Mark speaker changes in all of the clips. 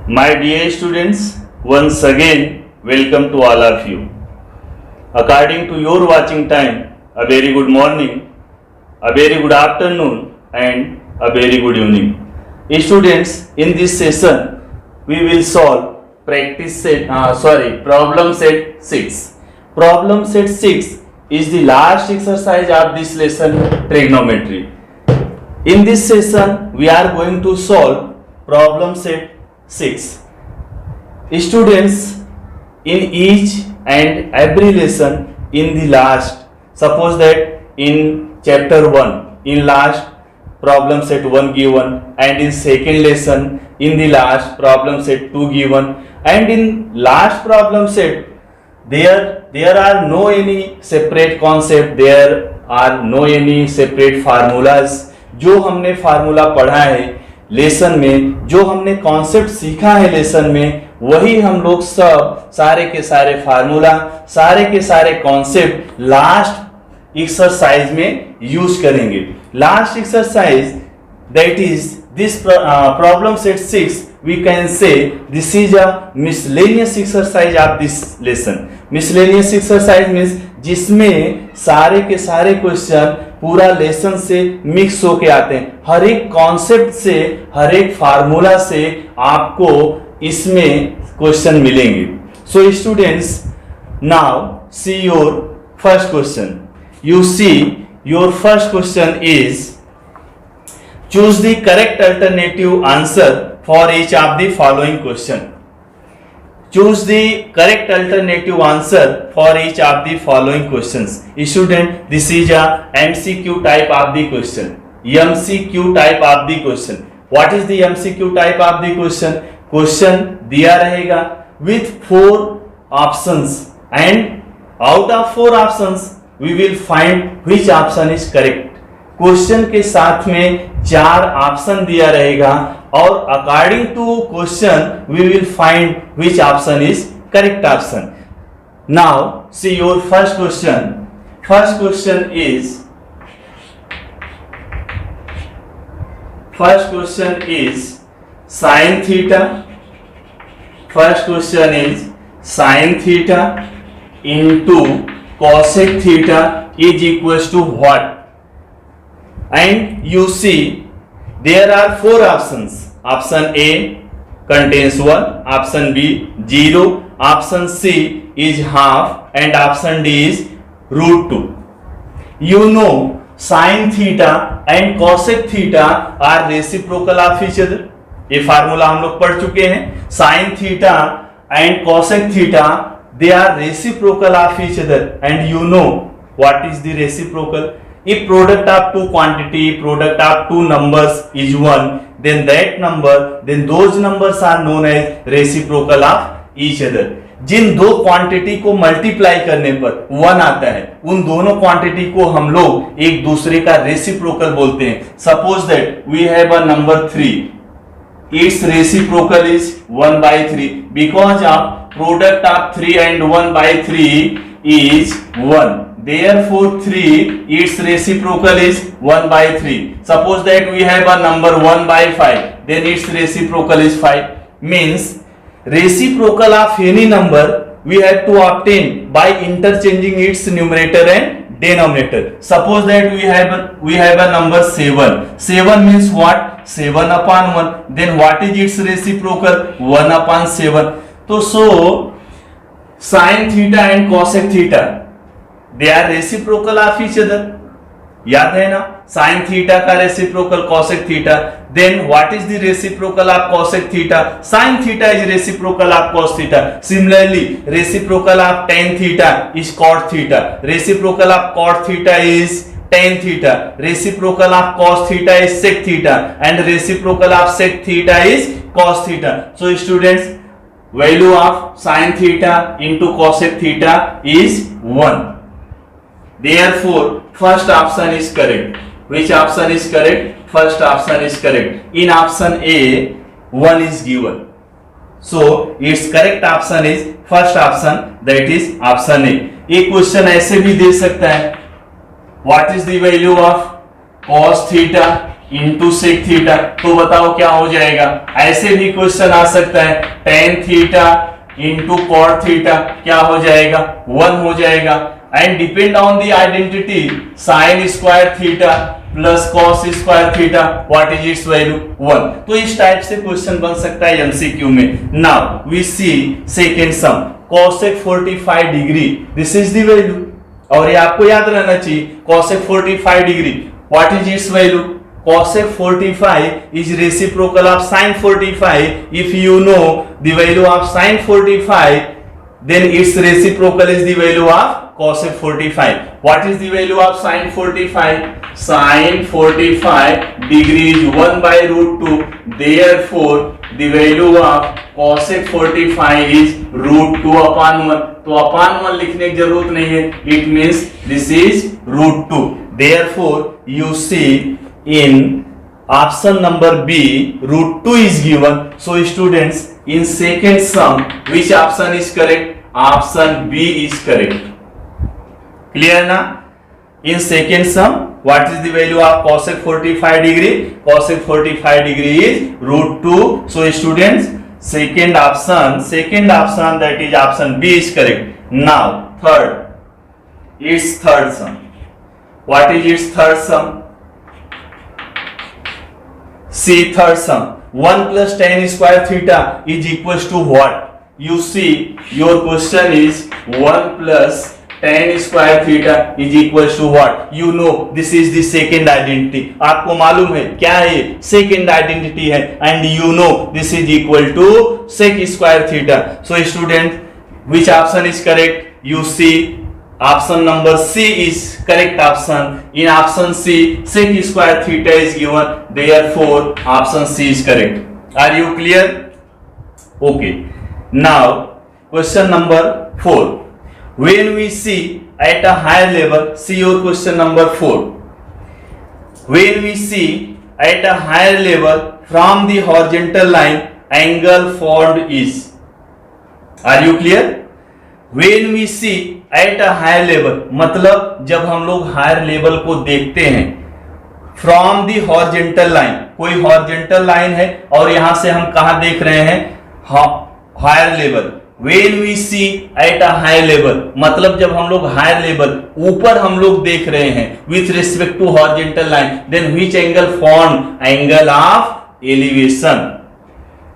Speaker 1: My dear students, once again, welcome to all of you. According to your watching time, a very good morning, a very good afternoon, and a very good evening. Students, in this session, we will solve problem set 6. Problem set 6 is the last exercise of this lesson, trigonometry. In this session, we are going to solve problem set 6. Students, in each and every lesson, in the last, suppose that in chapter 1, in last problem set 1 given, and in second lesson, in the last problem set 2 given, and in last problem set, there are no any separate concept, there are no any separate formulas. जो हमने formula पढ़ा है lesson में, जो हमने concept सीखा है lesson में, वही हम लोग सब सारे के सारे फार्मूला, सारे के सारे कॉन्सेप्ट लास्ट एक्सरसाइज में यूज करेंगे. Last exercise that is this problem set 6, we can say this is a miscellaneous exercise of this lesson. Miscellaneous exercise means जिसमें सारे के सारे क्वेश्चन पूरा लेसन से मिक्स होके आते हैं. हर एक कॉन्सेप्ट से, हर एक फार्मूला से आपको इसमें क्वेश्चन मिलेंगे. So students, now see your first question. You C your first question is choose the correct alternative answer for each of the following question. Choose the correct alternative answer for each of the following questions. Student, this is a MCQ type of the question. MCQ type of the question. What is the MCQ type of the question? Question दिया रहेगा with 4 options, and out of 4 options we will find which option is correct. Question के साथ में 4 option दिया रहेगा और according to question we will find which option is correct option. Now see your first question. First question is sine theta. First question is sine theta into cosec theta is equal to what. And you see there are 4 options. Option A contains 1, option B 0, option C is half, and option D is root 2. You know sin theta and cosec theta are reciprocal of each other. ये formula हम लोग पढ़ चुके हैं. sin theta and cosec theta, they are reciprocal of each other, and you know what is the reciprocal. If product of two quantity, product of two numbers is 1, then those numbers are known as reciprocal of each other. जिन दो quantity को multiply करने पर 1 आता है, उन दोनों quantity को हम लोग एक दूसरे का रेसिप्रोकल बोलते हैं. Suppose that we have a number 3, its reciprocal is 1/3 because of product of 3 and 1/3 is 1. Therefore 3 its reciprocal is 1/3. Suppose that we have a number 1/5, then its reciprocal is 5. Means reciprocal of any number we have to obtain by interchanging its numerator and denominator. Suppose that we have a number 7. 7 means what? 7 upon 1. Then what is its reciprocal? 1 upon 7. So sin theta and cosec theta, they are reciprocal of each other. याद है ना? sin theta का reciprocal cosec theta. Then what is the reciprocal of cosec theta? sin theta is reciprocal of cos theta. Similarly, reciprocal of tan theta is cot theta. Reciprocal of cot theta is tan theta. Reciprocal of cos theta is sec theta, and reciprocal of sec theta is cos theta. So students, value of sin theta into cosec theta is 1. Therefore, first option is correct. Which option is correct? First option is correct. In option A, 1 is given. So, its correct option is first option, that is option A. एक question ऐसे भी दे सकता है. What is the value of cos theta into sec theta, तो बताओ क्या हो जाएगा। ऐसे भी क्वेश्चन आ सकता है tan theta into cot theta, क्या हो जाएगा 1 हो जाएगा। And depend on the identity sine square theta plus cos square theta, what is its value 1। तो इस टाइप से क्वेश्चन बन सकता है एमसीक्यू में। Now we see second sum, cosec 45 degree, this is the value, और ये आपको याद रहना चाहिए cosec 45 degree, what is its value. cosec 45 is reciprocal of sin 45. If you know the value of sin 45, then its reciprocal is the value of cosec 45. What is the value of sin 45? Sin 45 degree is 1 by root 2. Therefore, the value of cosec 45 is root 2 upon 1. तो upon 1 लिखने की जरूरत नहीं है. It means this is root 2. Therefore, you see in option number B, root 2 is given. So students, in second sum, which option is correct? Option B is correct. Clear na? In second sum, what is the value of cosec 45 degree? Cosec 45 degree is root 2. So students, second option that is option B is correct. Now third, its third sum. What is its third sum? See third sum, 1 plus tan square theta is equals to what? You see, your question is 1 plus tan square theta is equals to what? You know, this is the second identity. आपको मालूम है क्या है? Second identity है, and you know this is equal to sec square theta. So student, which option is correct? You see, option number C is correct option. In option C, sec square theta is given. Therefore, option C is correct. Are you clear? Okay. Now, question number 4. When we see at a higher level, see your question number 4. When we see at a higher level from the horizontal line, angle formed is. Are you clear? When we see at a higher level, मतलब जब हम लोग higher level को देखते हैं from the horizontal line, कोई horizontal line है और यहां से हम कहा देख रहे हैं higher level. When we see at a higher level, मतलब जब हम लोग हायर लेवल ऊपर हम लोग देख रहे हैं with respect to horizontal line, then which angle formed? Angle of elevation.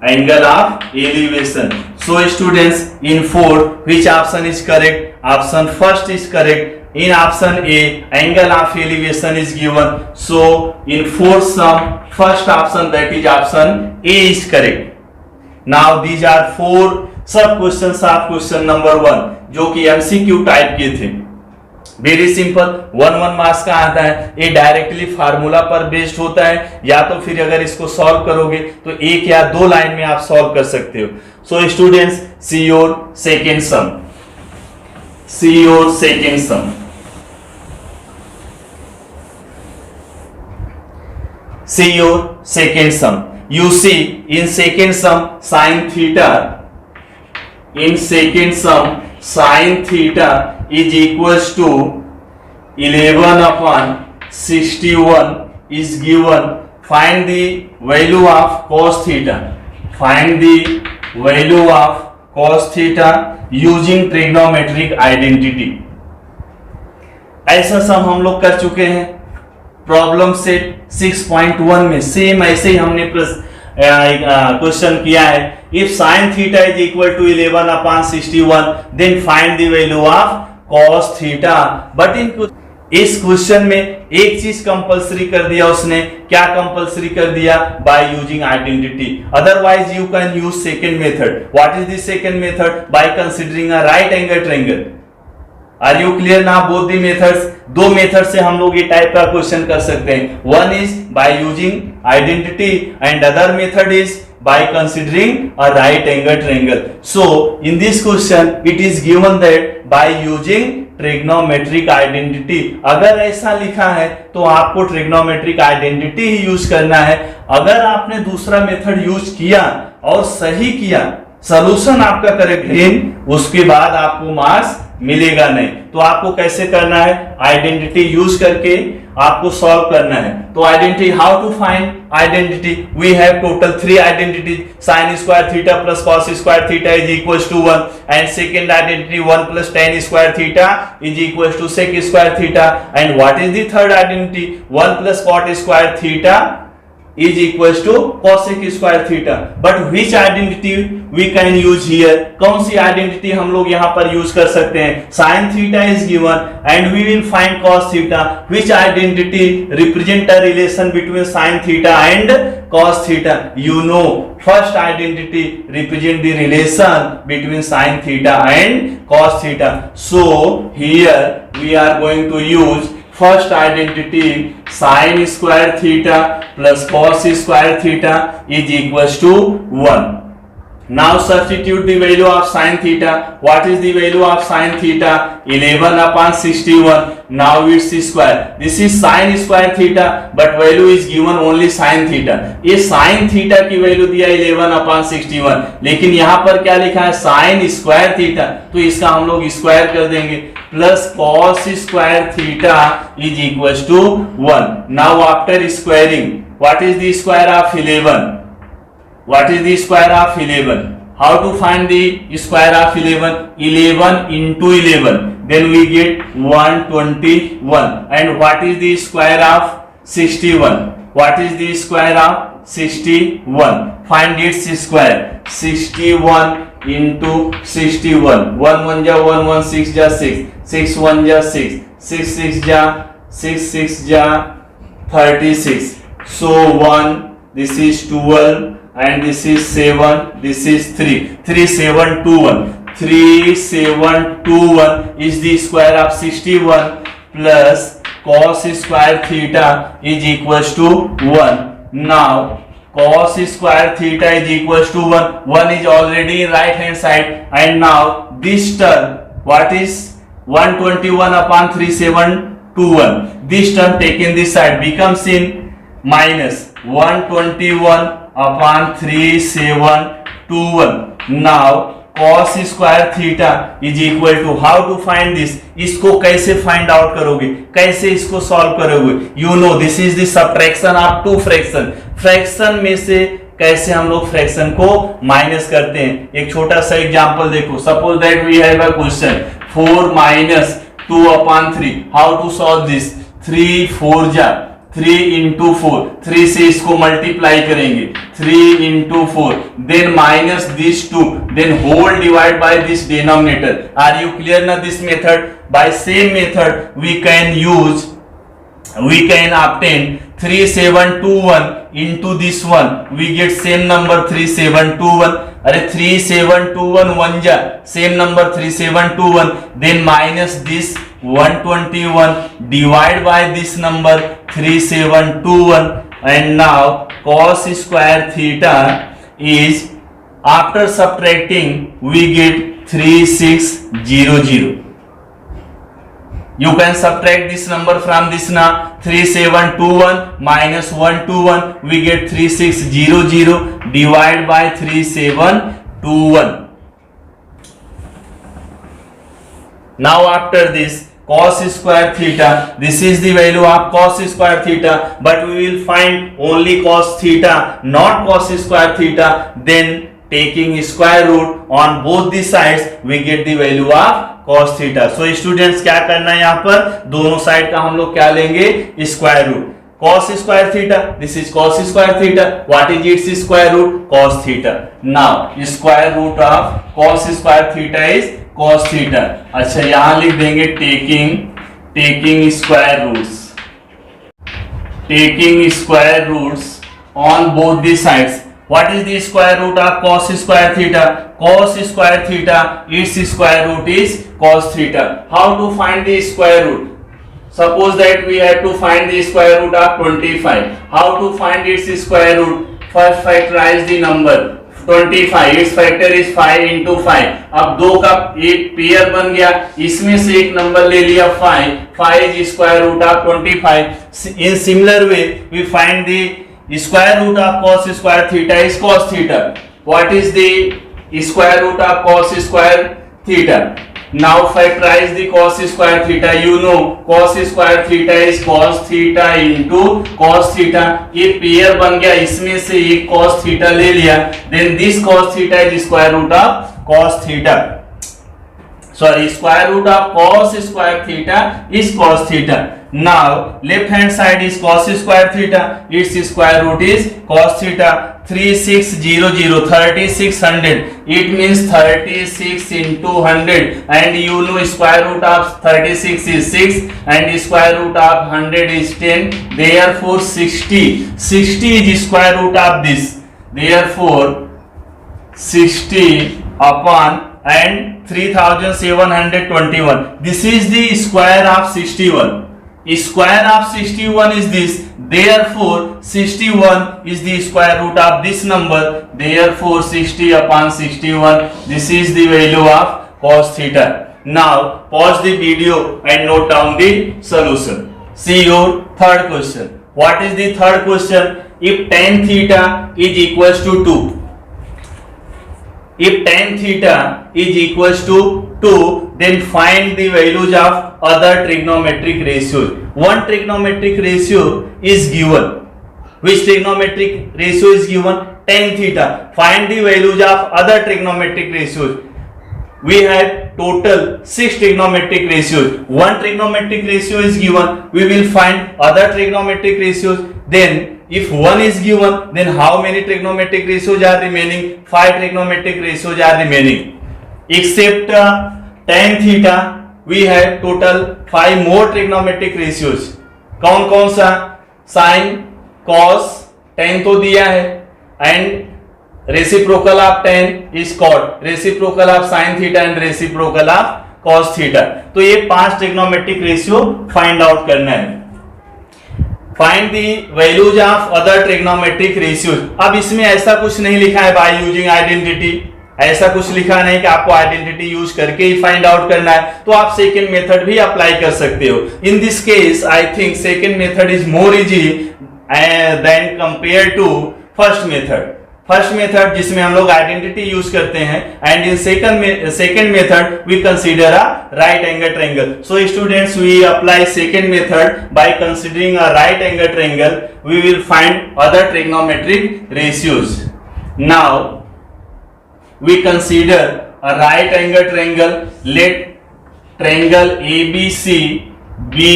Speaker 1: Angle of elevation. So students, in 4, which option is correct? Option first is correct. In option A, angle of elevation is given. So in 4th sum, first option, that is option A is correct. Now these are 4 सब questions of question number 1 जो कि MCQ type के थे। Very simple, 1 marks का आता है। ये directly formula पर बेस्ड होता है, या तो फिर अगर इसको सॉल्व करोगे तो 1 या 2 लाइन में आप सॉल्व कर सकते हो। So students, see your second sum, see your second sum. See your second sum. You see, in second sum, sin theta, in second sum, sin theta is equals to 11 upon 61 is given. Find the value of cos theta. Find the value of cos theta using trigonometric identity. ऐसा सम हम लोग कर चुके हैं problem set 6.1 में। Same ऐसे ही हमने question किया है। If sine theta is equal to 11 upon 61, then find the value of cos theta. But इस क्वेश्चन में एक चीज कंपलसरी कर दिया उसने। क्या कंपलसरी कर दिया? By using identity. Otherwise you can use second method. What is the second method? By considering a right angle triangle. Are you clear ना? बोथ दी मेथड्स, 2 मेथड से हम लोग ये टाइप का क्वेश्चन कर सकते हैं। One is by using identity and other method is by considering a right angle triangle. So in this question it is given that by using trigonometric identity. अगर ऐसा लिखा है तो आपको ट्रिग्नोमेट्रिक आइडेंटिटी ही यूज करना है। अगर आपने दूसरा मेथड यूज किया और सही किया, सॉल्यूशन आपका करेक्ट, लेकिन उसके बाद आपको मार्क्स मिलेगा नहीं। तो आपको कैसे करना है, आइडेंटिटी यूज करके आपको सॉल्व करना है। तो identity, how to find identity, we have total 3 identities, sin square theta plus cos square theta is equal to 1, and second identity 1 plus tan square theta is equal to sec square theta, and what is the third identity, 1 plus cot square theta is equals to cosec square theta. But which identity we can use here? कौन सी identity हम लोग यहाँ पर use कर सकते हैं? sin theta is given and we will find cos theta. Which identity represent a relation between sin theta and cos theta? You know, first identity represent the relation between sin theta and cos theta. So here we are going to use first identity, sin square theta plus cos square theta is equals to 1. Now substitute the value of sin theta. What is the value of sin theta? 11 upon 61. Now it's square. This is sin square theta, but value is given only sin theta. ये sin theta की value दिया 11 upon 61, लेकिन यहाँ पर क्या लिखा है, sin square theta, तो इसका हम लोग स्क्वायर कर देंगे, plus cos square theta is equals to 1. Now after squaring, what is the square of 11? What is the square of 11? How to find the square of 11? 11 into 11. Then we get 121. And what is the square of 61? What is the square of 61? Find its square. 61 into 61. 1 1 ja 1 1 6 ja 6. 6 1 ja 6. 6 6 ja 6 6 ja 36. So 1. This is 12. And this is 7, this is 3, 3 7 2 1, 3 7 2 1 is the square of 61 plus cos square theta is equals to 1. Now cos square theta is equals to 1, 1 is already in right hand side, and now this term, what is 121 upon 3721, this term taken this side becomes in minus 121 upon 3721. Now cos square theta is equal to, how to find this, इसको कैसे find out करोगे, कैसे इसको solve करोगे? You know, this is the subtraction of two fraction. Fraction में से कैसे हम लोग फ्रैक्शन को माइनस करते हैं? एक छोटा सा एग्जांपल देखो. Suppose that we have a question 4 minus 2 upon 3. How to solve this? 3 4 जा 3 into 4, 3 से इसको मल्टीप्लाई करेंगे, 3 into 4, then minus this 2, then whole divide by this denominator. Are you clear na this method? By same method we can obtain 3721 into this one, we get same number 3721. अरे 3721 1 जा same number 3721, then minus this 121 divide by this number 3721, and now cos square theta is, after subtracting we get 3600. You can subtract this number from this now. 3721 minus 121, we get 3600 divide by 3721. Now after this cos square theta, this is the value of cos square theta, but we will find only cos theta, not cos square theta. Then taking square root on both the sides, we get the value of cos theta. So students क्या करना है, यहाँ पर दोनों side का हम लोग क्या लेंगे, square root. cos square theta, this is cos square theta, what is its square root? Cos theta. Now square root of cos square theta is cos theta. अच्छा यहां लिख देंगे taking square roots on both the sides. What is the square root of cos square theta? Cos square theta, its square root is cos theta. How to find the square root? Suppose that we have to find the square root of 25. How to find its square root? First factorize the number 25, its factor is 5 into 5. अब दो का एक pair बन गया, इसमें से एक number ले लिया 5. 5 is square root of 25. In similar way, we find the square root of cos square theta is cos theta. What is the square root of cos square theta. Now factorize the cos square theta. You know cos square theta is cos theta into cos theta. ये pair बन गया, इसमें से एक cos theta ले लिया, then this cos theta is square root of cos theta. Sorry, square root of cos square theta is cos theta. Now left hand side is cos square theta, its square root is cos theta. 3600 3600, it means 36 into 100, and you know square root of 36 is 6 and square root of 100 is 10, therefore 60 is square root of this, therefore 60 upon and 3721, this is the square of 61. Square of 61 is this, therefore 61 is the square root of this number, therefore 60 upon 61, this is the value of cos theta. Now pause the video and note down the solution. See your third question. What is the third question? If tan theta is equals to 2, if tan theta is equals to 2, then find the values of other trigonometric ratios. One trigonometric ratio is given. Which trigonometric ratio is given? Tan theta. Find the values of other trigonometric ratios. We have total 6 trigonometric ratios. One trigonometric ratio is given. We will find other trigonometric ratios. Then if one is given, then how many trigonometric ratios are remaining? 5 trigonometric ratios are remaining. Except tan theta, we have total 5 more trigonometric ratios. कौन कौन सा? sin, cos, tan तो दिया है, and reciprocal of tan is cot, reciprocal of sin theta and reciprocal of cos theta. तो ये 5 trigonometric ratio find out करना है. Find the values of other trigonometric ratios. अब इसमें ऐसा कुछ नहीं लिखा है by using identity, ऐसा कुछ लिखा नहीं कि आपको आइडेंटिटी यूज करके ही फाइंड आउट करना है, तो आप सेकेंड मेथड भी अप्लाई कर सकते हो. In this case I think second method is more easy then compare to first method. First method जिसमें हम लोग आइडेंटिटी यूज करते हैं, and in second method we consider a right angle triangle. So students, we apply second method by considering a right angle triangle. We will find other trigonometric ratios. Now we consider a right angle triangle. Let triangle ABC be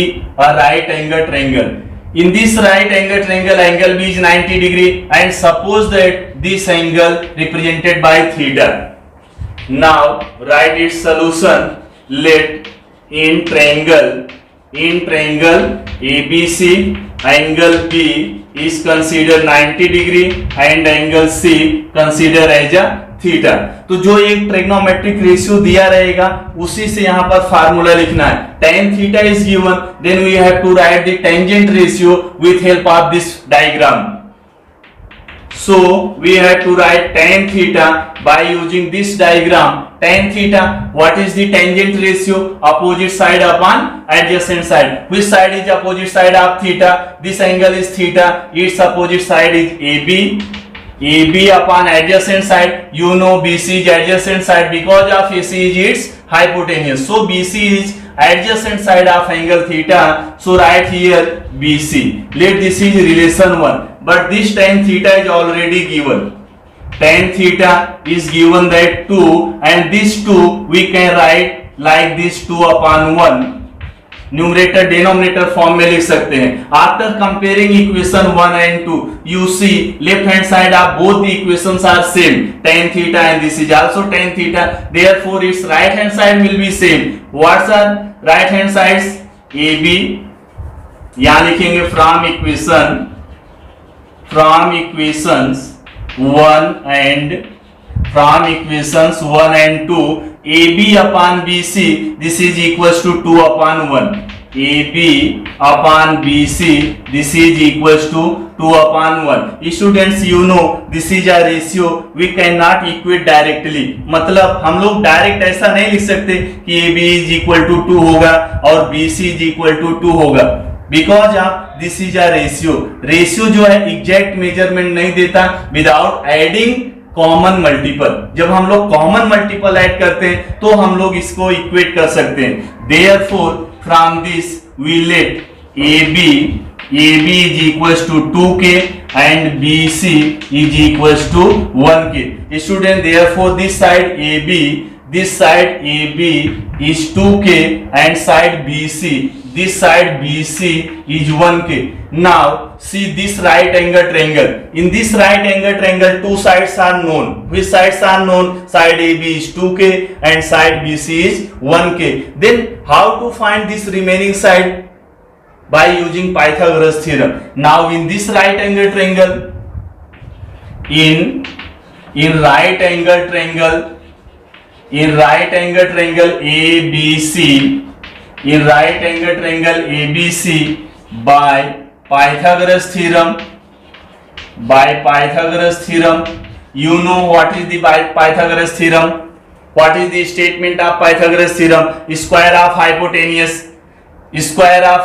Speaker 1: a right angle triangle. In this right angle triangle, angle B is 90 degree, and suppose that this angle represented by theta. Now write its solution. Let in triangle ABC, angle B is considered 90 degree and angle C consider as a theta. तो जो एक trigonometric ratio दिया रहेगा उसी से यहाँ पर formula लिखना है. tan theta is given, then we have to write the tangent ratio with help of this diagram. So we have to write tan theta by using this diagram. tan theta, what is the tangent ratio? Opposite side upon adjacent side. Which side is opposite side of theta? This angle is theta, its opposite side is AB. AB upon adjacent side, you know BC is adjacent side because of AC is its hypotenuse. So BC is adjacent side of angle theta. So write here BC. Let this is relation 1. But this tan theta is already given. Tan theta is given that 2, and this 2 we can write like this 2 upon 1. Numerator denominator form में लिख सकते हैं. After comparing equation 1 and 2, you see left hand side of both the equations are same, tan theta and this is also tan theta, therefore its right hand side will be same. What's our right hand sides? AB, यहाँ लिखेंगे from equations 1 and 2, AB upon BC, this is equals to 2 upon 1. AB upon BC, this is equals to 2 upon 1. Students, you know this is a ratio, we cannot equate directly. मतलब हम लोग direct ऐसा नहीं लिख सकते कि AB is equal to 2 होगा और BC is equal to 2 होगा, because of this is a ratio. Ratio जो है एग्जैक्ट मेजरमेंट नहीं देता. Without adding common multiple. जब हम लोग कॉमन मल्टीपल ऐड करते हैं तो हम लोग इसको इक्वेट कर सकते हैं। Therefore from this we let AB is equals to 2k and BC is equals to 1k. Student, therefore this side AB is 2k and side BC, this side BC is 1k. Now see this right angle triangle. In this right angle triangle, two sides are known. Which sides are known? Side AB is 2k and side BC is 1k. Then how to find this remaining side? By using Pythagoras theorem. Now in this right angle triangle, in right angle triangle ABC, in right angle triangle ABC, by Pythagoras theorem, you know what is the Pythagoras theorem? What is the statement of Pythagoras theorem? Square of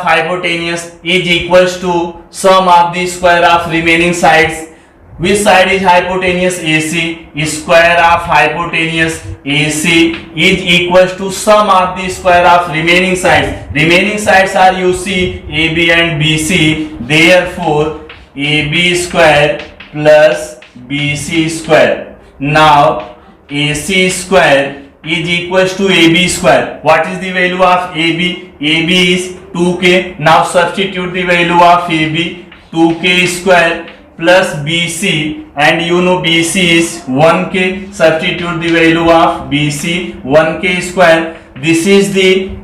Speaker 1: hypotenuse is equals to sum of the square of remaining sides. Which side is hypotenuse? AC. Square of hypotenuse AC is equals to sum of the square of remaining sides. Remaining sides are, you see, AB and BC. Therefore AB square plus BC square. Now AC square is equals to AB square. What is the value of AB? AB is 2k. Now substitute the value of AB, 2k square plus BC, and you know BC is 1k. Substitute the value of BC, 1k square. This is the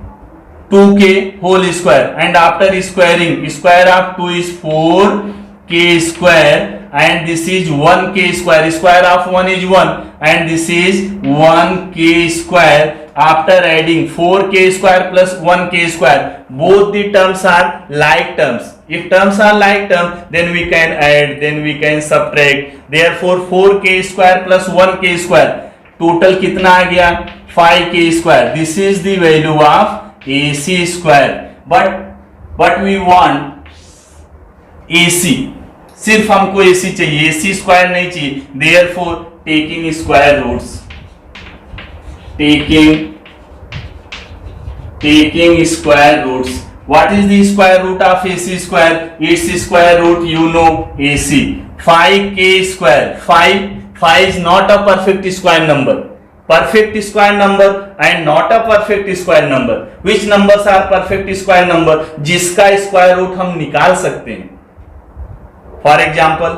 Speaker 1: 2k whole square, and after squaring, square of 2 is 4k square, and this is 1k square. Square of 1 is 1, and this is 1k square. After adding 4k square plus 1k square, both the terms are like terms. If terms are like terms, then we can add, then we can subtract. Therefore 4k square plus 1k square, total कितना आ गया? 5k square. This is the value of AC square. But we want AC. सिर्फ हमको AC चाहिए, AC square नहीं चाहिए. Therefore taking square roots. Taking square roots. What is the square root of AC square? Its square root, you know, AC. 5k square. 5 is not a perfect square number. Perfect square number and not a perfect square number. Which numbers are perfect square number? जिसका square root हम निकाल सकते हैं. For example,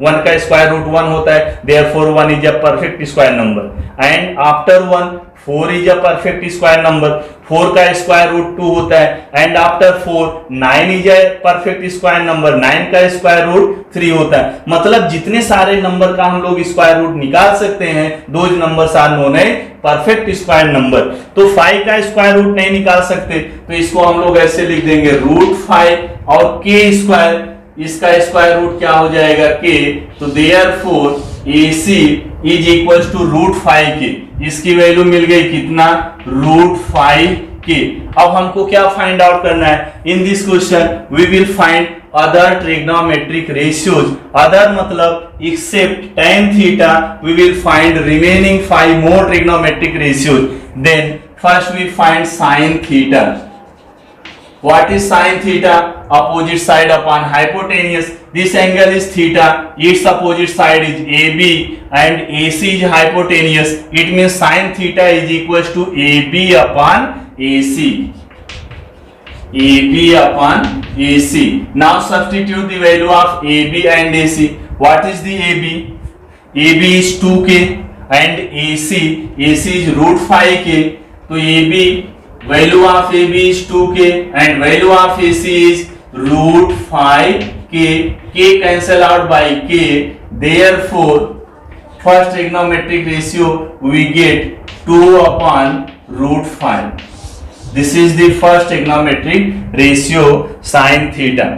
Speaker 1: 1 का square root 1 होता है, therefore 1 is a perfect square number. And after 1, 4 is a perfect square number. 4 का square root 2 होता है, and after 4, 9 is a perfect square number. 9 का स्क्वायर रूट 3 होता है. मतलब जितने सारे नंबर का हम लोग स्क्वायर रूट निकाल सकते हैं, those numbers are known as perfect square number. तो 5 का स्क्वायर रूट नहीं निकाल सकते, तो इसको हम लोग ऐसे लिख देंगे रूट 5 और k स्क्वायर. इसका स्क्वायर रूट क्या हो जाएगा? k. तो therefore AC is equals to root 5k. इसकी वैल्यू मिल गई कितना? Root 5k. अब हमको क्या फाइंड आउट करना है? In this question we will find other trigonometric ratios. Other मतलब except tan theta, we will find remaining 5 more trigonometric ratios. Then first we find sin theta. What is sin theta? Opposite side upon hypotenuse. This angle is theta. Its opposite side is AB and AC is hypotenuse. It means sin theta is equals to AB upon AC. AB upon AC. Now substitute the value of AB and AC. What is the AB? AB is 2k and AC is root 5k. So AB, value of AB is 2k and value of AC is root 5k. K cancel out by k. Therefore first trigonometric ratio we get 2 upon root 5. This is the first trigonometric ratio sin theta.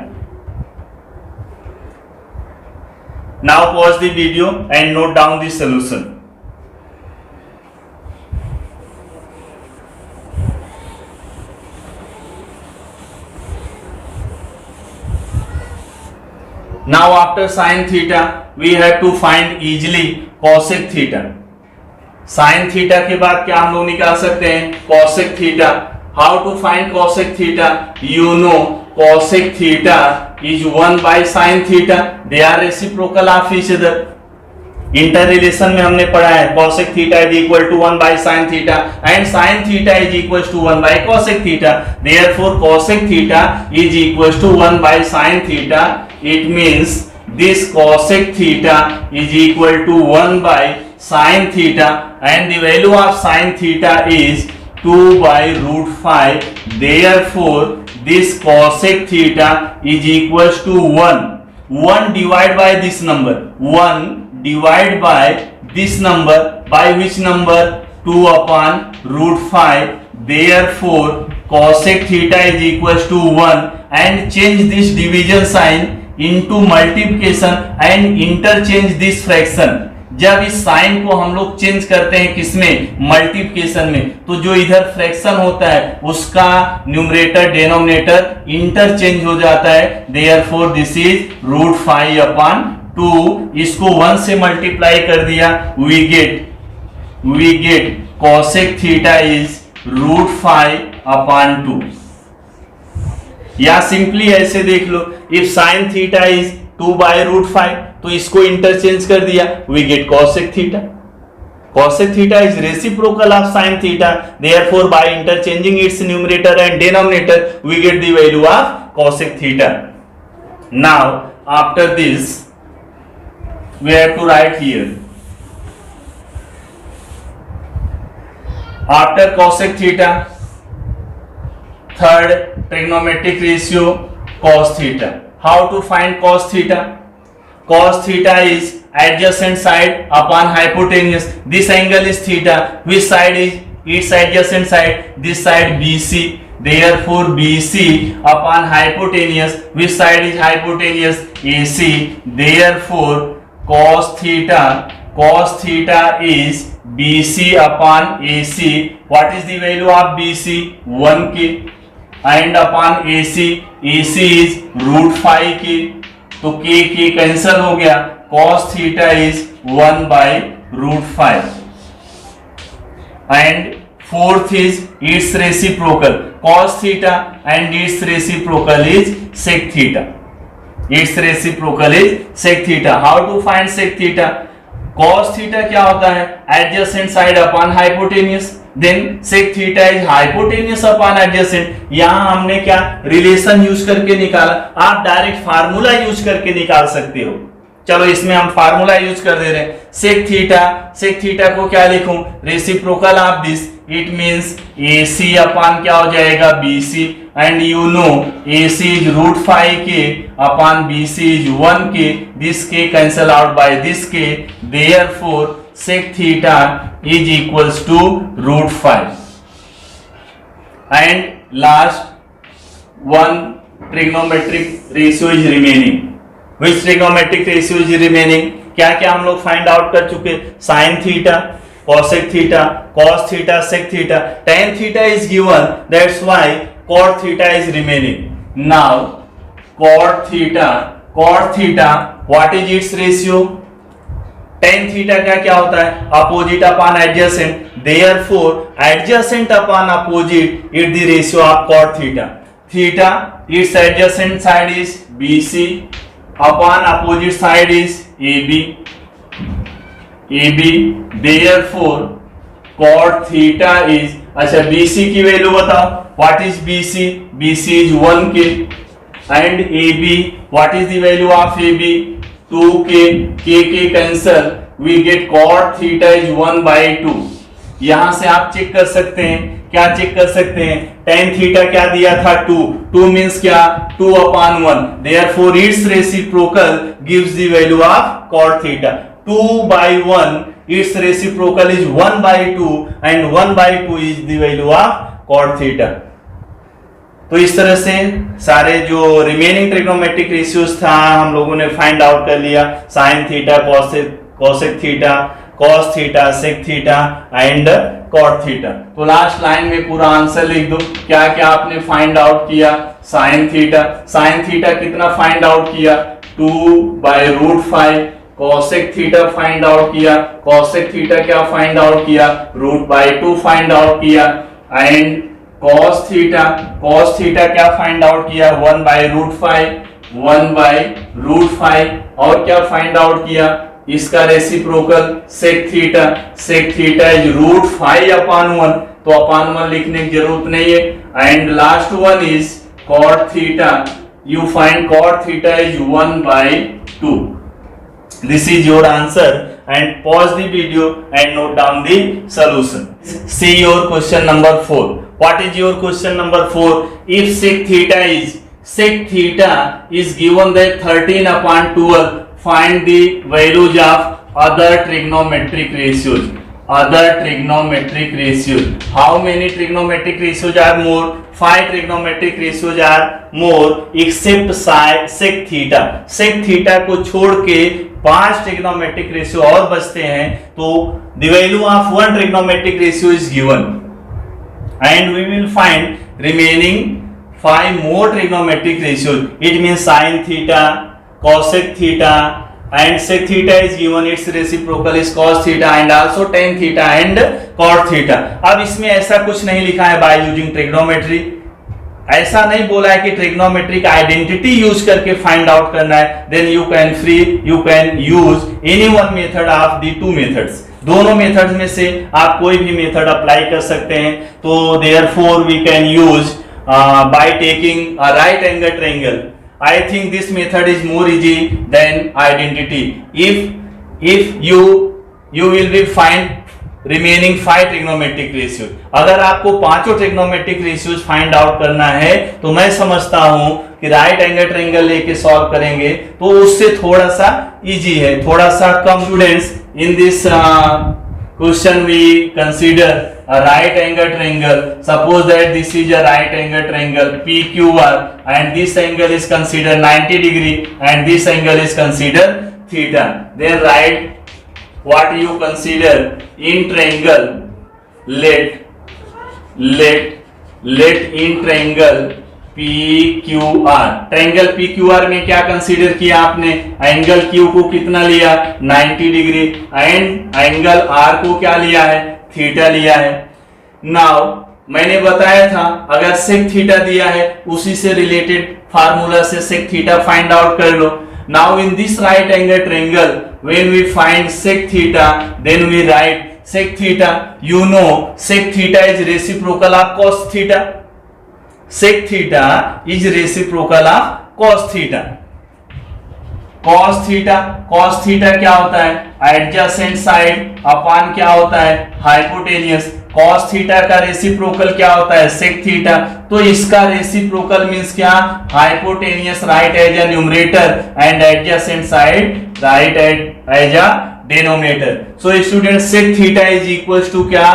Speaker 1: Now pause the video and note down the solution. Now after sin theta we have to find easily cosec theta. sin theta के बाद क्या हम लोग निकाल सकते हैं? cosec theta. How to find cosec theta? You know cosec theta is 1 by sin theta. They are reciprocal of each other. Inter relation में हमने पढ़ा है cosec theta is equal to 1 by sin theta and sin theta is equal to 1 by cosec theta. Therefore cosec theta is equal to 1 by sin theta. It means this cosec theta is equal to 1 by sin theta and the value of sin theta is 2 by root 5. Therefore this cosec theta is equal to 1. 1 divided by this number. 1 divided by this number by which number? 2 upon root 5. Therefore cosec theta is equal to 1 and change this division sign into multiplication and interchange this fraction. जब इस sign को हम लोग change करते हैं किसमें? Multiplication में, तो जो इधर फ्रैक्शन होता है उसका न्यूमरेटर डिनोमिनेटर इंटरचेंज हो जाता है. Therefore this is root 5 upon 2. इसको 1 से मल्टीप्लाई कर दिया, we get cosec theta is root 5 upon 2. या सिंपली ऐसे देख लो, if sine theta is 2 by root 5 तो इसको इंटरचेंज कर दिया, we get cosec theta. cosec theta is reciprocal of sin theta. Therefore by interchanging its numerator and denominator we get the value of cosec theta. Now after this we have to write here after cosec theta third trigonometric ratio cos theta. How to find cos theta? Cos theta is adjacent side upon hypotenuse. This angle is theta. Which side is its adjacent side? This side BC. Therefore BC upon hypotenuse. Which side is hypotenuse? AC. Therefore cos theta is BC upon AC. What is the value of BC? 1k. And upon AC is root 5k. तो k cancel हो गया. cos theta is 1 by root 5. And fourth is its reciprocal. cos theta and its reciprocal is sec theta. Its reciprocal is sec theta. How to find sec theta? Cos theta क्या होता है? Adjacent side upon hypotenuse. Then sec theta is hypotenuse upon adjacent. यहाँ हमने क्या relation use करके निकाला? आप direct formula use करके निकाल सकते हो. चलो इसमें हम फार्मूला यूज कर दे रहे हैं. सेक थीटा को क्या लिखूं? Reciprocal of this. It means AC upon क्या हो जाएगा? BC. And you know AC is root 5k upon BC is 1k. This k cancel out by this k. Therefore sec theta is equals to root 5. And last one trigonometric ratio is remaining. Which trigonometric ratio is remaining? क्या क्या हम लोग find out कर चुके? sin theta, cosec theta, cos theta, sec theta, tan theta is given. That's why cot theta is remaining. Now cot theta, what is its ratio? tan theta का क्या होता है? Opposite upon adjacent. Therefore adjacent upon opposite is the ratio of cot theta. Theta, its adjacent side is BC. Upon opposite side is AB. Therefore cot theta is, अच्छा BC की value बताओ. What is BC? BC is 1k. And AB, what is the value of AB? 2k. k cancel. We get cot theta is 1 by 2. यहां से आप check कर सकते हैं. क्या चेक कर सकते हैं? tan थीटा क्या दिया था? 2 मींस क्या? 2 upon 1. Therefore its reciprocal gives the value of cot theta. 2 by 1, its reciprocal is 1 by 2 and 1 by 2 is the value of cot theta. तो इस तरह से सारे जो रिमेनिंग ट्रिग्नोमेट्रिक रेशियोज था हम लोगों ने फाइंड आउट कर लिया. sin theta, cosec theta, cos theta, sec theta and cot theta. तो लास्ट लाइन में पूरा आंसर लिख दो. क्या क्या आपने फाइंड आउट किया? sin थीटा कितना फाइंड आउट किया? 2/√5 cosec थीटा फाइंड आउट किया, cosec थीटा क्या फाइंड आउट किया, √2 फाइंड आउट किया, एंड cos थीटा क्या फाइंड आउट किया, 1/√5 और क्या फाइंड आउट किया, इसका रेसिप्रोकल sec थीटा इज √5/1, तो अपान 1 लिखने की जरूरत नहीं है, and last one is cot theta, you find cot theta is 1/2. This is your answer, and pause the video and note down the solution. See your question number 4. What is your question number 4? If sec theta is given that 13/12, find the values of other trigonometric ratios. How many trigonometric ratios are more? 5 trigonometric ratios are more except sec theta. Sec theta को छोड़ के 5 trigonometric ratio और बचते हैं, तो the value of one trigonometric ratio is given, and we will find remaining 5 more trigonometric ratios. It means sin theta, cosec theta, and sec theta is given, its reciprocal is cos theta, and also tan theta and cot theta. अब इसमें ऐसा कुछ नहीं लिखा है by using trigonometry, ऐसा नहीं बोला है कि ट्रिग्नोमेट्री का आइडेंटिटी यूज करके फाइंड आउट करना है, then you can use any one method of the two methods, दोनों मेथड्स में से आप कोई भी मेथड अप्लाई कर सकते हैं, तो therefore we can use by taking a right angle triangle. I think this method is more easy than identity. If you will be find remaining 5 trigonometric ratios. अगर आपको पांचों trigonometric ratios फाइंड आउट करना है, तो मैं समझता हूं कि राइट एंगल ट्रायंगल लेके सॉल्व करेंगे तो उससे थोड़ा सा इजी है, थोड़ा सा कम. Students, in this question we consider a right angle triangle. Suppose that this is a right angle triangle PQR, and this angle is considered 90 degree and this angle is considered theta. Then write what you consider in triangle. Let in triangle PQR. Triangle PQR में क्या consider किया आपने, angle Q को कितना लिया, 90 degree, and angle R को क्या लिया है, थीटा लिया है. नाउ मैंने बताया था अगर सेक थीटा दिया है उसी से रिलेटेड फार्मूला से सेक थीटा फाइंड आउट कर लो. Now in this right angle triangle when we find sec theta, then we write sec theta. You know sec theta is reciprocal of cos theta. Sec theta is reciprocal of cos theta. Cos theta क्या होता है, adjacent side अपान क्या होता है, hypotenuse. cos theta का reciprocal क्या होता है, sec theta. तो इसका रेसिप्रोकल मींस क्या, hypotenuse right as a numerator and adjacent side right as a denominator. So students, sec theta is equals to क्या,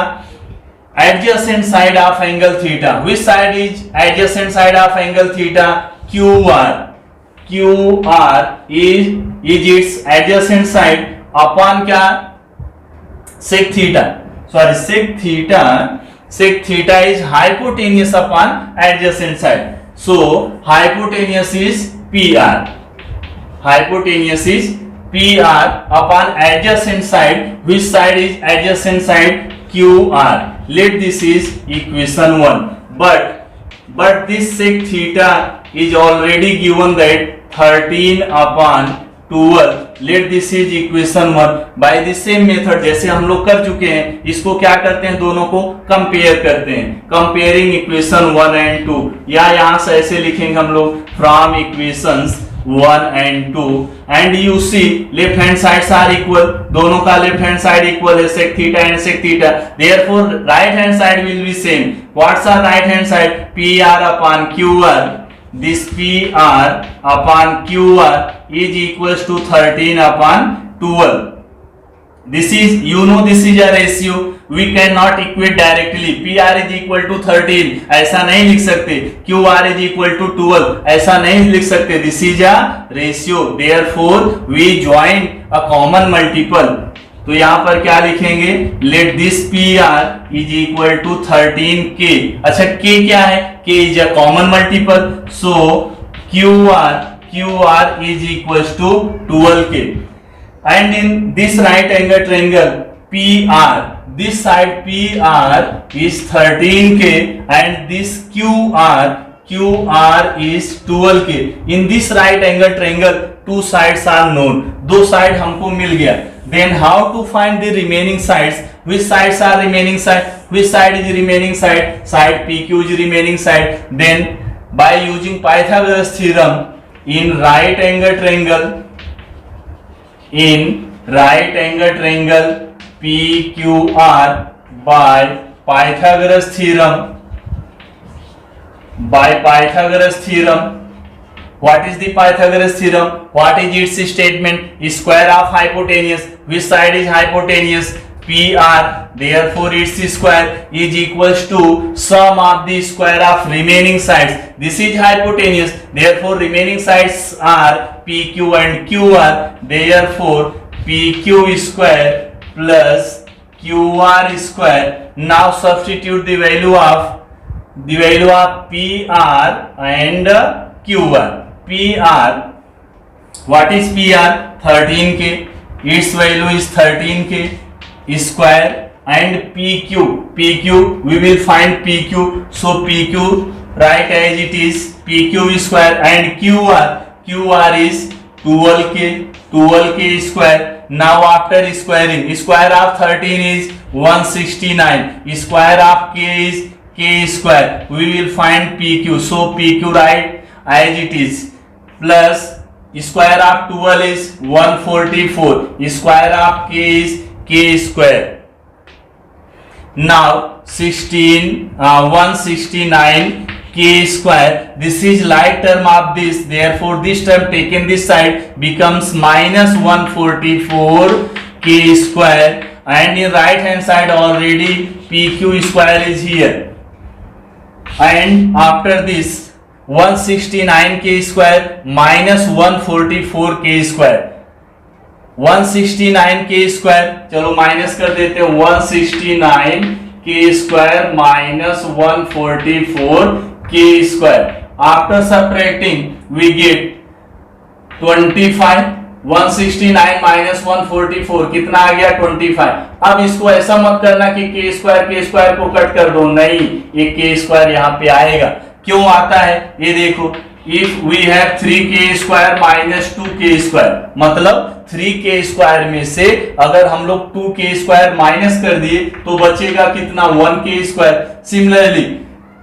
Speaker 1: adjacent side of angle theta. Which side is adjacent side of angle theta? QR. QR is its adjacent side upon क्या, sec theta. Sorry, sec theta is hypotenuse upon adjacent side. So hypotenuse is PR. Hypotenuse is PR upon adjacent side. Which side is adjacent side? QR. Let this is equation 1. But this sec theta is already given that 13/12. Let this is equation 1. By the same method जैसे हम लोग कर चुके हैं, इसको क्या करते हैं, दोनों को कंपेयर करते हैं. कंपेयरिंग इक्वेशन 1 and 2, या यहाँ से ऐसे लिखेंगे हम लोग, from equations 1 and 2, and you see left hand sides are equal, दोनों का left hand side equal है, sec theta and sec theta, therefore right hand side will be same. What's our right hand side? PR upon QR. This PR upon QR is equals to 13/12. This is, you know, this is a ratio. We cannot equate directly. PR is equal to 13 ऐसा नहीं लिख सकते, QR is equal to 12 ऐसा नहीं लिख सकते. This is a ratio. Therefore we join a common multiple. तो यहाँ पर क्या लिखेंगे, let this PR is equal to 13K. अच्छा, K क्या है, K is a common multiple. So QR QR is equals to 12K. And in this right angle triangle PR, this side PR is 13K and this QR is 12K. In this right angle triangle two sides are known, दो side हमको मिल गया. Then how to find the remaining sides? Which sides are remaining side? Which side is remaining side? Side PQ is remaining side. Then by using Pythagoras theorem in right angle triangle PQR by Pythagoras theorem. What is the Pythagoras theorem? What is its statement? Square of hypotenuse. Which side is hypotenuse? PR. Therefore its square is equals to sum of the square of remaining sides. This is hypotenuse. Therefore remaining sides are PQ and QR. Therefore PQ square plus QR square. Now substitute the value of PR and QR. PR, what is PR? 13K. Its value is 13K square. And PQ, we will find PQ. So PQ write as it is PQ square. And QR is 12K square. Now after squaring, square of 13 is 169. Square of K is K square. We will find PQ. So PQ write as it is plus square of 12 is 144. Square of K is K square. Now 169 K square. This is like term of this. Therefore this term taken this side becomes minus 144 K square. And in right hand side already PQ square is here. And after this 169K square minus 144K square. 169K square चलो minus कर देते हैं. 169K square minus 144K square. After subtracting we get 25. 169 minus 144 कितना आ गया? 25. अब इसको ऐसा मत करना कि K स्क्वायर को कट कर दो. नहीं, ये K स्क्वायर यहाँ पे आएगा. क्यों आता है ये देखो. If we have 3K square minus 2K square, मतलब 3K स्क्वायर में से अगर हम लोग 2K स्क्वायर माइनस कर दिए तो बचेगा कितना? 1K square. Similarly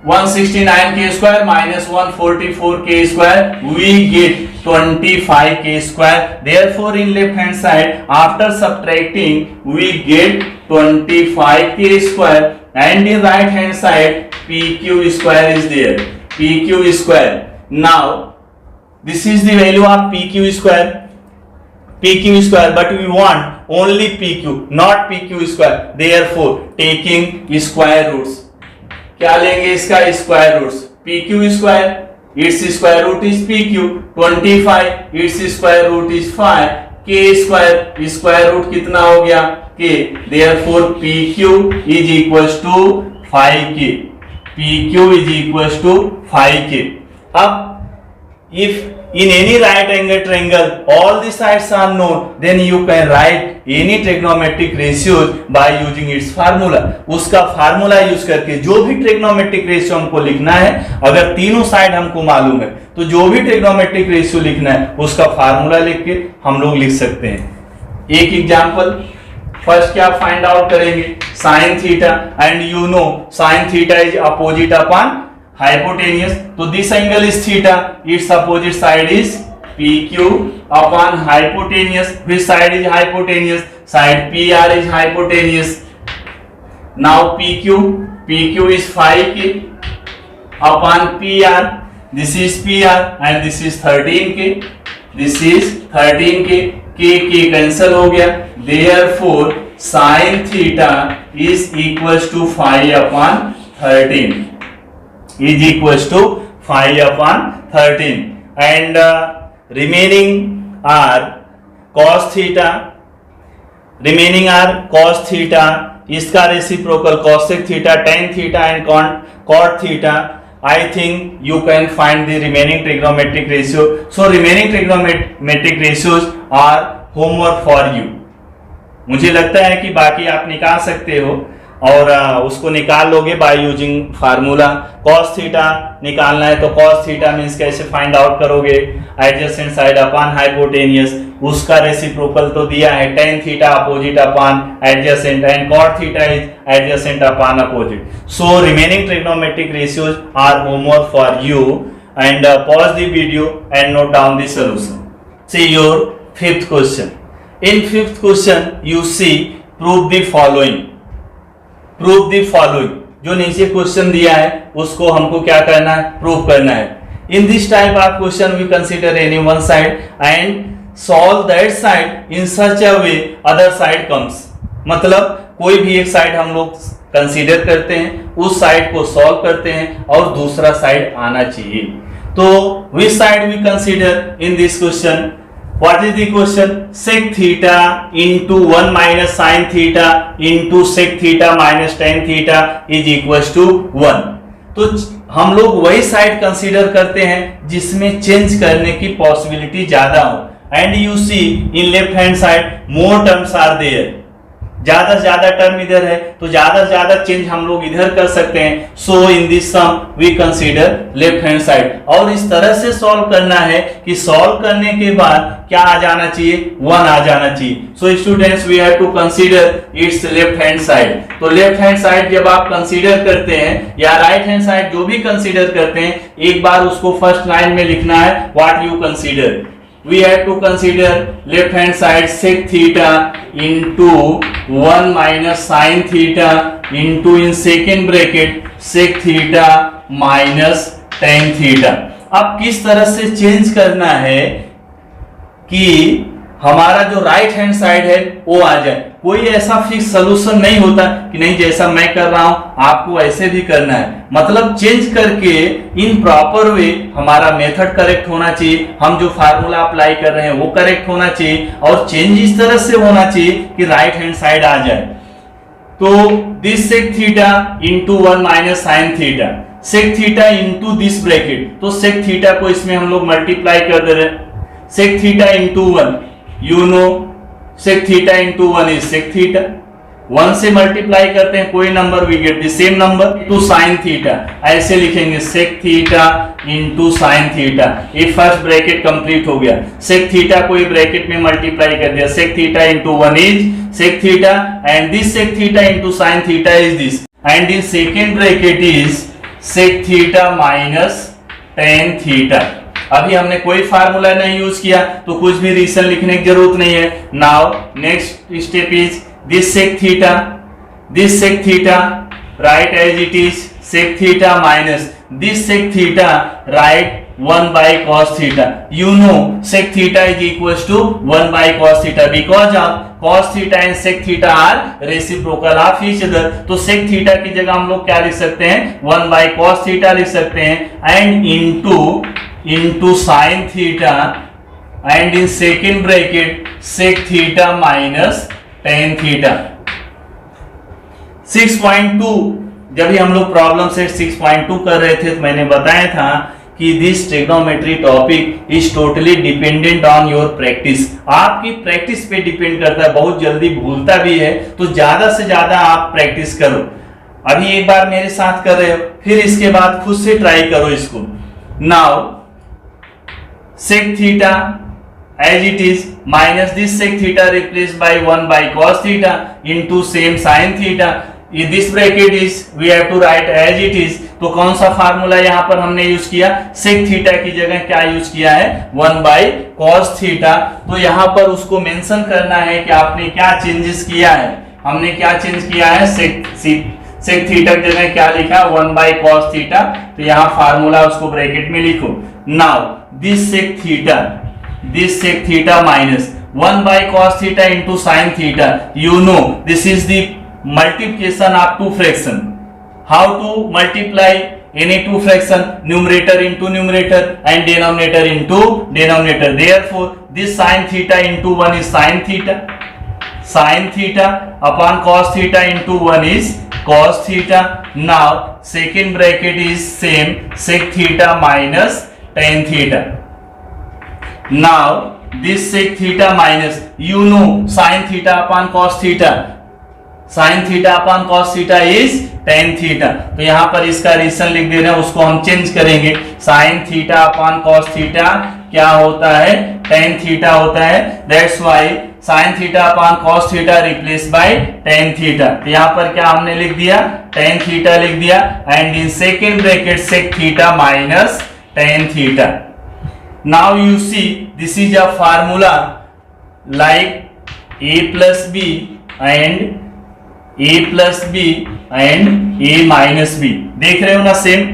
Speaker 1: 169K square minus 144K square we get 25K square. Therefore in left hand side after subtracting we get 25K square. And in right hand side PQ square is there. PQ square. Now this is the value of PQ square. But we want only PQ, not PQ square. Therefore taking square roots. क्या लेंगे इसका? Square roots. PQ square, its square root is PQ. 25, its square root is 5. K square root कितना हो गया? K. Therefore PQ is equals to 5K. PQ is equals to 5K. अब if in any right angle triangle all the sides are known, then you can write any trigonometric ratios by using its formula. उसका formula use करके जो भी trigonometric ratio हमको लिखना है, अगर तीनों साइड हमको मालूम है तो जो भी ट्रिग्नोमेट्रिक रेशियो लिखना है उसका फार्मूला लिख के हम लोग लिख सकते हैं. एक एग्जांपल फर्स्ट क्या फाइंड आउट करेंगे? Sign theta. And you no sign theta is opposite upon hypotenuse. So this angle is theta. Its opposite side is PQ upon hypotenuse. Which side is hypotenuse? Side PR is hypotenuse. Now PQ is 5K upon PR. This is PR and this is 13K. This is 13K. K cancel हो गया. Therefore sin theta is equals to 5 upon 13. Is equals to 5 upon 13. And remaining are cos theta. इसका reciprocal cosec theta, tan theta and cot theta. I think you can find the remaining trigonometric ratio. So remaining trigonometric ratios are homework for you. मुझे लगता है कि बाकी आप निकाल सकते हो और उसको निकाल लोगे by using formula. cos theta निकालना है तो cos थीटा मींस कैसे फाइंड आउट करोगे, एडजेसेंट साइड अपॉन हाइपोटेनियस, उसका रेसिप्रोकल तो दिया है, tan theta opposite upon adjacent and cot theta is adjacent upon opposite. So remaining trigonometric ratios are homework for you and pause the video and note down the solution. See your fifth question. In fifth question you see prove the following. Prove the following, जो नीचे question दिया है उसको हमको क्या करना है, prove करना है. In this type of question we consider any one side and solve that side in such a way other side comes. मतलब कोई भी एक साइड हम लोग कंसीडर करते हैं, उस साइड को सॉल्व करते हैं और दूसरा साइड आना चाहिए. तो which side we consider in this question? What is the question? Sec theta into 1 minus sin theta into sec theta minus tan theta is equals to 1. तो हम लोग वही साइड कंसीडर करते हैं जिसमें चेंज करने की पॉसिबिलिटी ज्यादा हो. And you see in left hand side more terms are there. ज्यादा से ज्यादा टर्म इधर है तो ज्यादा से ज्यादा चेंज हम लोग इधर कर सकते हैं. So in this sum we consider left hand side. और इस तरह से सॉल्व करना है कि सॉल्व करने के बाद क्या आ जाना चाहिए, 1 आ जाना चाहिए. So students we have to consider its left hand side. तो लेफ्ट हैंड साइड जब आप कंसीडर करते हैं या राइट हैंड साइड जो भी कंसीडर करते हैं, एक बार उसको फर्स्ट लाइन में लिखना है what you consider. We have to consider left hand side sec theta into 1 minus sin theta into in second bracket sec theta minus tan theta. अब किस तरह से चेंज करना है कि हमारा जो राइट हैंड साइड है वो आ जाए. कोई ऐसा फिक्स सोल्यूशन नहीं होता कि नहीं जैसा मैं कर रहा हूं आपको ऐसे भी करना है. मतलब चेंज करके इन प्रॉपर वे हमारा मेथड करेक्ट होना चाहिए, हम जो फार्मूला अप्लाई कर रहे हैं वो करेक्ट होना चाहिए और चेंज इस तरह से होना चाहिए कि राइट हैंड साइड आ जाए. तो this sec theta into 1 minus sine theta, sec theta into this bracket, तो सेक थीटा को इसमें हम लोग मल्टीप्लाई कर दे रहे हैं. Sec theta into 1, you know sec theta into 1 is sec theta. 1 से मल्टीप्लाई करते हैं कोई number we get the same number to sin theta. ऐसे लिखेंगे sec theta into sin theta. ये फर्स्ट ब्रैकेट कंप्लीट हो गया. sec थीटा को ये ब्रैकेट में मल्टीप्लाई कर दिया. sec theta into 1 is sec theta and this sec theta into sin theta is this and in second bracket is sec theta minus tan theta. अभी हमने कोई फार्मूला नहीं यूज किया तो कुछ भी रीजन लिखने की जरूरत नहीं है. Now next step is this sec theta right as it is sec theta minus this sec theta right 1 by cos theta. You know sec theta is equals to 1 by cos theta because of cos theta and sec theta are reciprocal of each other. तो sec theta की जगह हम लोग क्या लिख सकते हैं, 1 by cos theta लिख सकते हैं and into sin theta and in second bracket sec theta minus tan theta. 6.2 जब भी हम लोग प्रॉब्लम सेट 6.2 कर रहे थे तो मैंने बताया था कि this trigonometry topic is totally dependent on your practice. आपकी प्रैक्टिस पे डिपेंड करता है. बहुत जल्दी भूलता भी है तो ज्यादा से ज्यादा आप प्रैक्टिस करो. अभी एक बार मेरे साथ कर रहे हो फिर इसके बाद खुद से ट्राई करो इसको. Now sec theta as it is minus this sec theta replaced by 1 by cos theta into same sin theta. This bracket is we have to write as it is. तो कौन सा फार्मूला यहाँ पर हमने use किया, sec theta की जगह क्या यूज किया है, 1 by cos थीटा. तो यहाँ पर उसको मेंशन करना है कि आपने क्या चेंजेस किया है. हमने क्या चेंज किया है, sec थीटा की जगह क्या लिखा, 1 by cos थीटा. तो यहाँ फार्मूला उसको ब्रैकेट में लिखो. Now this sec theta minus 1 by cos theta into sin theta. You know this is the multiplication of two fraction. How to multiply any two fraction? Numerator into numerator and denominator into denominator. Therefore this sin theta into 1 is sin theta upon cos theta into 1 is cos theta. Now second bracket is same, sec theta minus tan theta. Now this sec theta minus, you know sin theta upon cos theta, sin theta upon cos theta is tan theta. तो यहाँ पर इसका reason लिख दे रहे हैं, उसको हम change करेंगे. sin theta upon cos theta क्या होता है, tan theta होता है. That's why sin theta upon cos theta replaced by tan theta. तो यहाँ पर क्या हमने लिख दिया, tan theta लिख दिया, and in second bracket sec theta minus tan theta. Now you see this is a formula like a plus b and a plus b and a minus b. देख रहे हो ना same.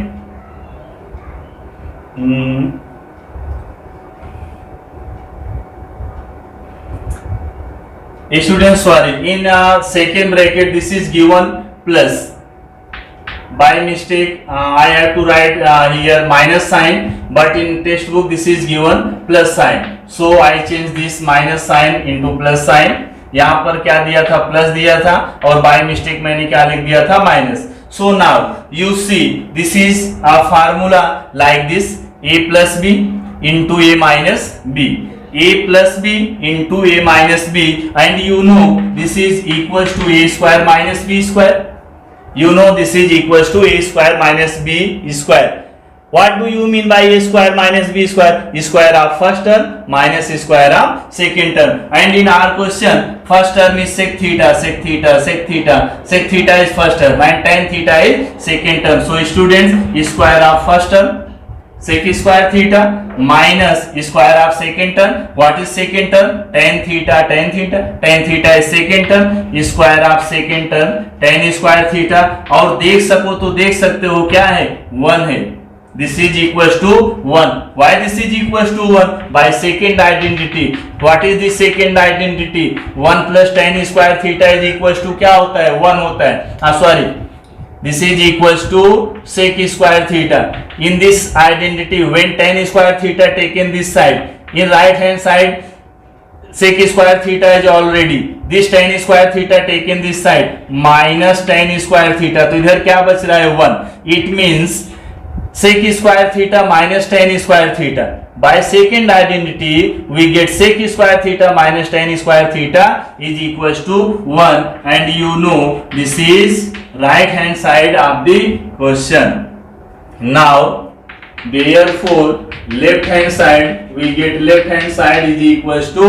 Speaker 1: Student, sorry, in second bracket this is given plus. By mistake I have to write here minus sign, but in textbook this is given plus sign, so I change this minus sign into plus sign. यहाँ पर क्या दिया था, plus दिया था, और by mistake मैंने क्या लिख दिया था, minus. So now you see this is a formula like this, a plus b into a minus b, a plus b into a minus b, and you know this is equals to a square minus b square. You know this is equals to a square minus b square. What do you mean by a square minus b square? Square of first term minus square of second term. And in our question, first term is sec theta, sec theta, sec theta. Sec theta is first term and tan theta is second term. So students, square of first term sec square theta minus square of second term. What is second term? Tan theta, tan theta. Tan theta is second term. Square of second term tan square theta. और देख सको तो देख सकते हो क्या है, 1 है. This is equals to 1. Why this is equals to 1? By second identity. What is the second identity? 1 plus tan square theta is equals to क्या होता है, 1 होता है. Sorry, this is equals to sec square theta. In this identity, when tan square theta taken this side, in right hand side sec square theta is already, this tan square theta taken this side minus tan square theta, तो इधर क्या बच रहा है, 1. It means sec square theta minus tan square theta. By second identity we get sec square theta minus tan square theta is equals to 1, and you know this is right hand side of the question. Now therefore left hand side we get left hand side is equals to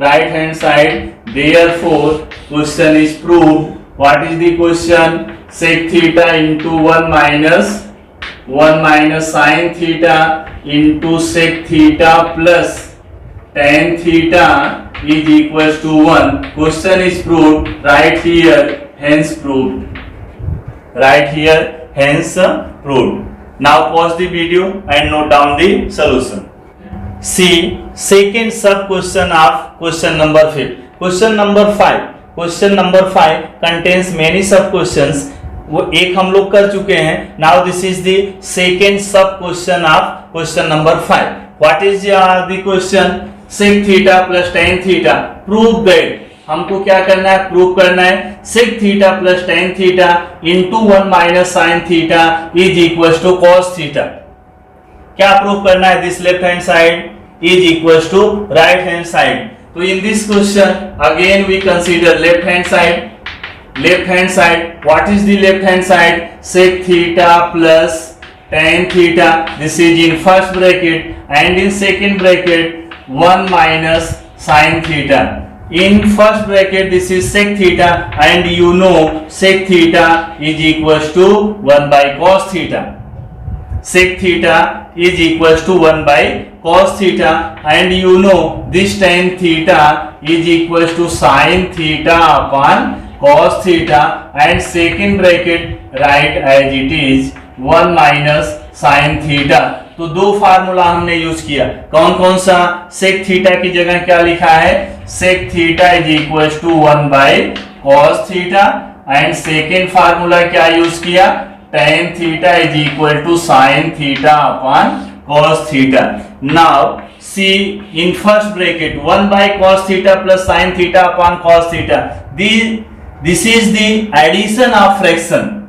Speaker 1: right hand side. Therefore question is proved. What is the question? Sec theta into 1 minus sin theta into sec theta plus tan theta is equals to 1. Question is proved. Right here, hence proved. Right here, hence proved. Now pause the video and note down the solution. See second sub question of question number 5. Question number 5. Question number 5 contains many sub questions. वो एक हम लोग कर चुके हैं. Now this is the second sub question of question number 5. What is the question? Sec theta plus tan theta. Prove that. हमको क्या करना है, प्रूव करना है sec theta plus tan theta into 1 minus sine theta is equal to cos theta. क्या prove करना है? This left hand side is equal to right hand side. तो in this question again we consider left hand side. Left hand side, what is the left hand side? Sec theta plus tan theta. This is in first bracket, and in second bracket 1 minus sin theta. In first bracket this is sec theta, and you know sec theta is equals to 1 by cos theta. Sec theta is equals to 1 by cos theta, and you know this tan theta is equals to sin theta upon cos theta, and second bracket write as it is 1 minus sin theta. तो दो formula हमने use किया. कौन कौन सा? Sec theta की जगह क्या लिखा है? Sec theta is equal to 1 by cos theta, and second formula क्या यूज किया? tan theta is equal to sin theta upon cos theta. Now see in first bracket 1 by cos theta plus sin theta upon cos theta. This is the addition of fraction.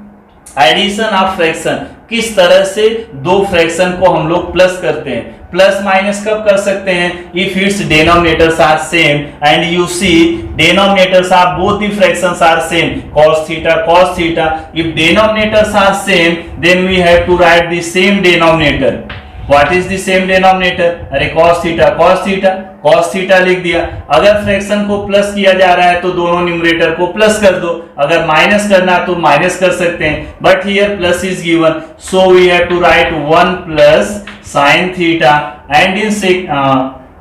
Speaker 1: Addition of fraction, किस तरह से दो fraction को हम लोग plus करते हैं। Plus minus कब कर सकते हैं? If its denominators are same and you see denominators of both the fractions are same, cos theta। If denominators are same, then we have to write the same denominator. What is the same denominator? अरे cos theta लिख दिया। अगर fraction को plus किया जा रहा है तो दोनों न्यूमरेटर को प्लस कर दो, अगर माइनस करना तो माइनस कर सकते हैं, but here plus is given, so we have to write 1 plus sine theta and in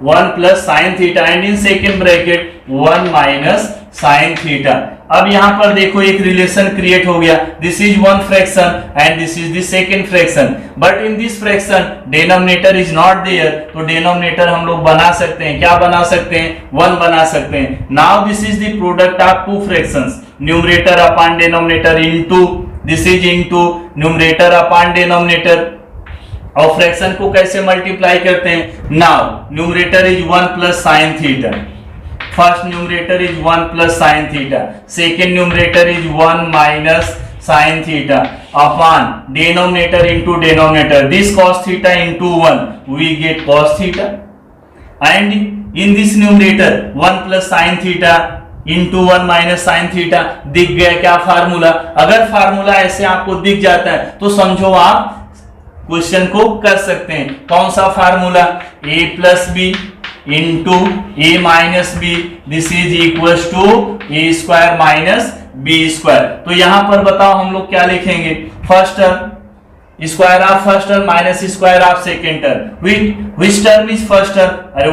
Speaker 1: 1 plus sine theta and in second bracket 1 minus sine theta. अब यहां पर देखो एक रिलेशन क्रिएट हो गया, this is one fraction and this is the second fraction, but in this fraction denominator is not there, तो denominator हम लोग बना सकते हैं, क्या बना सकते हैं? 1 बना सकते हैं। Now this is the product of two fractions, numerator upon denominator into, this is into numerator upon denominator. और फ्रैक्शन को कैसे मल्टीप्लाई करते हैं? Now numerator is 1 plus sine theta, first numerator is 1 plus sine theta, second numerator is 1 minus sine theta upon denominator into denominator, this cos theta into 1 we get cos theta and in this numerator 1 plus sine theta into 1 minus sine theta. दिख गया क्या formula? अगर formula ऐसे आपको दिख जाता है तो समझो आप क्वेश्चन को कर सकते हैं। कौन सा formula? a plus B into A minus B, this is equal to A square minus B square. तो यहां पर बताओ हम लोग क्या लिखेंगे? First term square of first term minus square of second term, which term is first term? अरे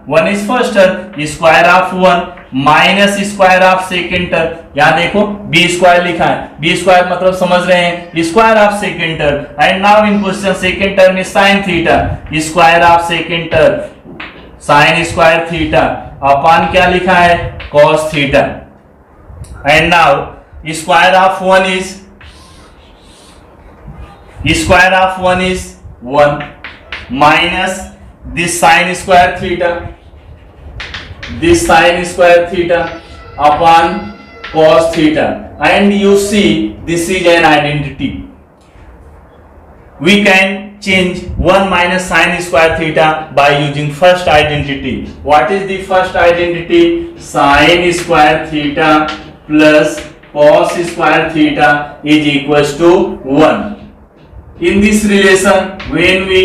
Speaker 1: 1 is first term, square of 1 minus square of second term. यहां देखो बी स्क्वायर लिखा है, बी स्क्वायर मतलब समझ रहे हैं square of second term. And now in question second term is sine theta, square of second term sign square theta upon क्या लिखा है? cos theta. And now square of 1 is 1 minus this sign square theta upon cos theta. And you see this is an identity, we can change 1 minus sin square theta by using first identity. What is the first identity? Sin square theta plus cos square theta is equals to 1. In this relation, when we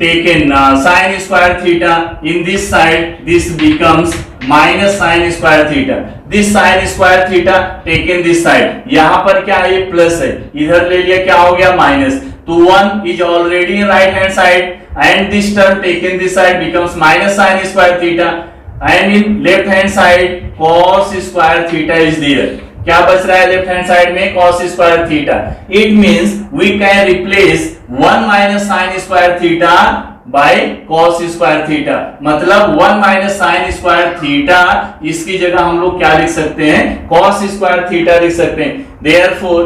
Speaker 1: take in sin square theta in this side, this becomes minus sine square theta, this sign square theta taken this side, यहां पर क्या है? Plus है, इधर ले लिया क्या हो गया? माइनस। तो 1 is already in right hand side and this term taken this side becomes minus sine square theta and in left hand side cos square theta is there. क्या बच रहा है लेफ्ट हैंड साइड में? cos square theta. It means we can replace 1 minus sine square theta by cos square theta, मतलब 1 minus sine square theta, इसकी जगह हम लोग क्या लिख सकते हैं? cos स्क्वायर थीटा लिख सकते हैं। Therefore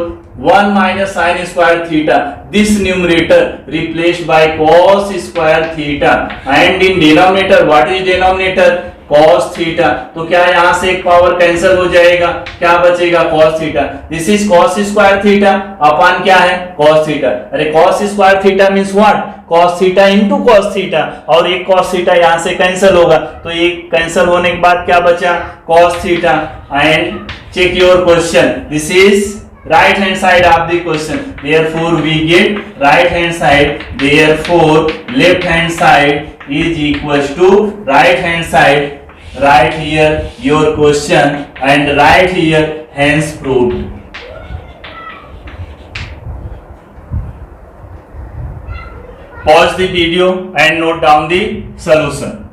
Speaker 1: 1 minus sine square theta, this numerator replaced by cos square theta and in denominator what is denominator? cos theta. तो क्या यहां से एक पावर कैंसिल हो जाएगा, क्या बचेगा? cos theta. This is cos square theta upon क्या है? cos theta. अरे cos square theta means what? cos theta into cos theta, और एक cos थीटा यहां से कैंसिल होगा, तो ये कैंसिल होने के बाद क्या बचा? cos theta. And check your question, this is right hand side of the question, therefore we get right hand side, therefore left hand side is equals to right hand side. Write here your question and write here hence proved. Pause the video and note down the solution.